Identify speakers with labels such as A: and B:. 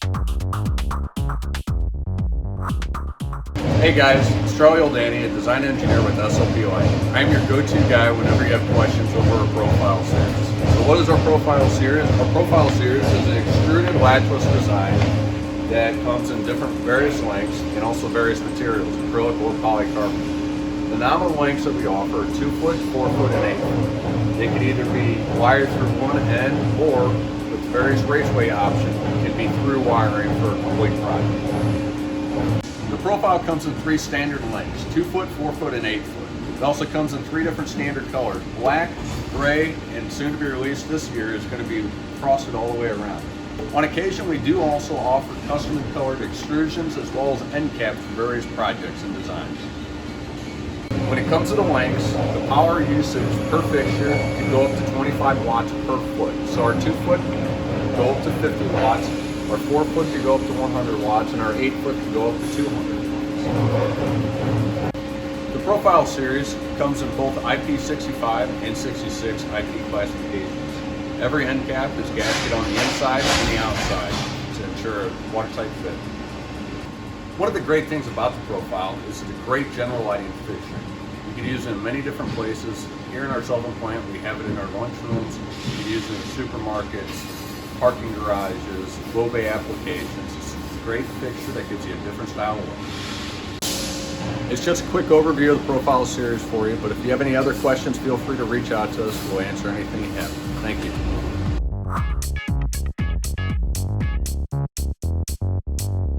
A: Hey guys, it's Charlie Oldani, a design engineer with SLPOI. I'm your go-to guy whenever you have questions over our profile series. So what is our profile series? Our profile series is an extruded latchless design that comes in different various lengths and also various materials, acrylic or polycarbonate. The nominal lengths that we offer are 2 foot, 4 foot, and 8 foot. They can either be wired through one end or with various raceway options, it can be through wiring for a complete project. The profile comes in 3 standard lengths, 2 foot, 4 foot, and 8 foot. It also comes in 3 different standard colors, black, gray, and soon to be released this year is going to be frosted all the way around. On occasion, we do also offer custom colored extrusions as well as end caps for various projects and designs. When it comes to the lengths, the power usage per fixture can go up to 25 watts per foot. So our 2 foot can go up to 50 watts. Our 4 foot could go up to 100 watts, and our 8 foot could go up to 200 watts. The profile series comes in both IP65 and 66 IP classifications. Every end cap is gasketed on the inside and the outside to ensure a watertight fit. One of the great things about the profile is the great general lighting fixture. You can use it in many different places. Here in our southern plant, we have it in our lunchrooms. You can use it in supermarkets, parking garages, low bay applications. It's a great fixture that gives you a different style of look. It's just a quick overview of the profile series for you, but if you have any other questions, feel free to reach out to us. We'll answer anything you have. Thank you.